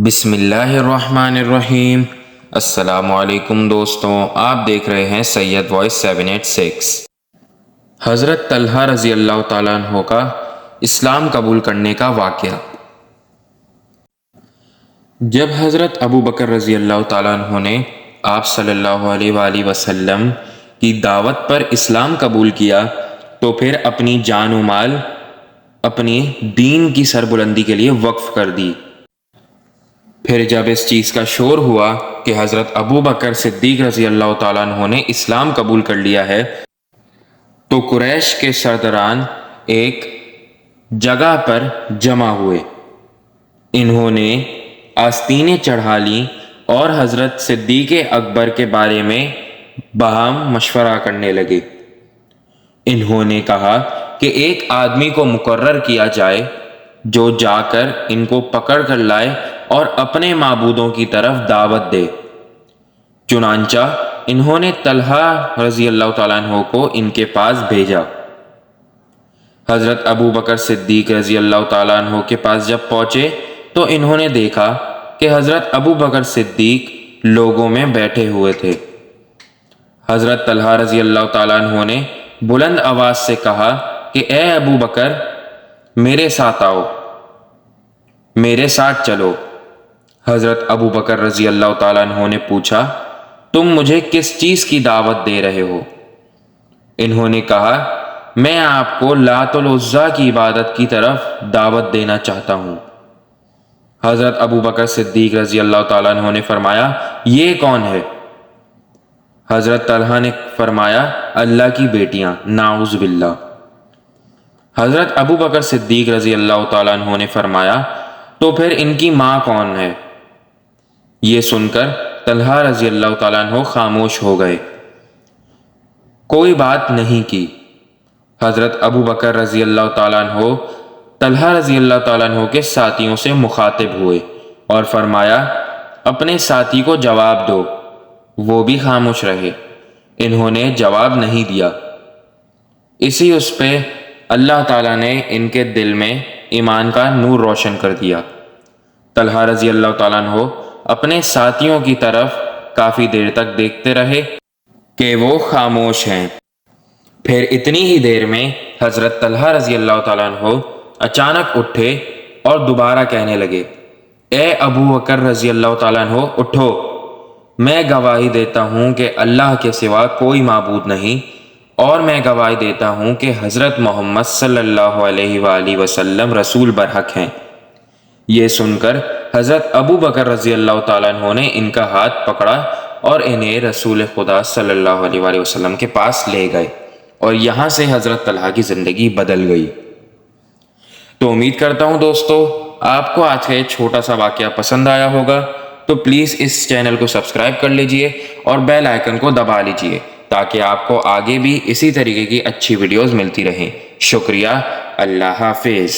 بسم اللہ الرحمن الرحیم۔ السلام علیکم دوستوں، آپ دیکھ رہے ہیں سید وائس 786۔ حضرت طلحہ رضی اللہ تعالیٰ عنہ کا اسلام قبول کرنے کا واقعہ۔ جب حضرت ابو بکر رضی اللہ تعالیٰ عنہ نے آپ صلی اللہ علیہ وآلہ وسلم کی دعوت پر اسلام قبول کیا تو پھر اپنی جان و مال اپنی دین کی سربلندی کے لیے وقف کر دی۔ پھر جب اس چیز کا شور ہوا کہ حضرت ابو بکر صدیق رضی اللہ تعالیٰ عنہ نے اسلام قبول کر لیا ہے تو قریش کے سرداران ایک جگہ پر جمع ہوئے۔ انہوں نے آستینیں چڑھا لیں اور حضرت صدیق اکبر کے بارے میں باہم مشورہ کرنے لگے۔ انہوں نے کہا کہ ایک آدمی کو مقرر کیا جائے جو جا کر ان کو پکڑ کر لائے اور اپنے معبودوں کی طرف دعوت دے۔ چنانچہ انہوں نے طلحہ رضی اللہ تعالیٰ عنہ کو ان کے پاس بھیجا۔ حضرت ابو بکر صدیق رضی اللہ تعالیٰ عنہ کے پاس جب پہنچے تو انہوں نے دیکھا کہ حضرت ابو بکر صدیق لوگوں میں بیٹھے ہوئے تھے۔ حضرت طلحہ رضی اللہ تعالیٰ عنہ نے بلند آواز سے کہا کہ اے ابو بکر، میرے ساتھ آؤ، میرے ساتھ چلو۔ حضرت ابو بکر رضی اللہ تعالیٰ عنہ نے پوچھا، تم مجھے کس چیز کی دعوت دے رہے ہو؟ انہوں نے کہا، میں آپ کو لات العزیٰ کی عبادت کی طرف دعوت دینا چاہتا ہوں۔ حضرت ابو بکر صدیق رضی اللہ تعالیٰ عنہ نے فرمایا، یہ کون ہے؟ حضرت طلحہ نے فرمایا، اللہ کی بیٹیاں، نعوذ باللہ۔ حضرت ابو بکر صدیق رضی اللہ تعالیٰ عنہ نے فرمایا، تو پھر ان کی ماں کون ہے؟ یہ سن کر طلحہ رضی اللہ تعالیٰ عنہ خاموش ہو گئے، کوئی بات نہیں کی۔ حضرت ابو بکر رضی اللہ تعالیٰ عنہ طلحہ رضی اللہ تعالیٰ عنہ کے ساتھیوں سے مخاطب ہوئے اور فرمایا، اپنے ساتھی کو جواب دو۔ وہ بھی خاموش رہے، انہوں نے جواب نہیں دیا۔ اسی اس پہ اللہ تعالیٰ نے ان کے دل میں ایمان کا نور روشن کر دیا۔ طلحہ رضی اللہ تعالیٰ عنہ اپنے ساتھیوں کی طرف کافی دیر تک دیکھتے رہے کہ وہ خاموش ہیں۔ پھر اتنی ہی دیر میں حضرت طلحہ رضی اللہ تعالیٰ عنہ اچانک اٹھے اور دوبارہ کہنے لگے، اے ابو بکر رضی اللہ تعالیٰ عنہ، اٹھو، میں گواہی دیتا ہوں کہ اللہ کے سوا کوئی معبود نہیں، اور میں گواہی دیتا ہوں کہ حضرت محمد صلی اللہ علیہ وآلہ وسلم رسول برحق ہیں۔ یہ سن کر حضرت ابو بکر رضی اللہ تعالیٰ عنہ نے ان کا ہاتھ پکڑا اور انہیں رسول خدا صلی اللہ علیہ وآلہ وسلم کے پاس لے گئے، اور یہاں سے حضرت طلحہ کی زندگی بدل گئی۔ تو امید کرتا ہوں دوستو آپ کو آج کا یہ چھوٹا سا واقعہ پسند آیا ہوگا، تو پلیز اس چینل کو سبسکرائب کر لیجئے اور بیل آئیکن کو دبا لیجئے تاکہ آپ کو آگے بھی اسی طریقے کی اچھی ویڈیوز ملتی رہیں۔ شکریہ، اللہ حافظ۔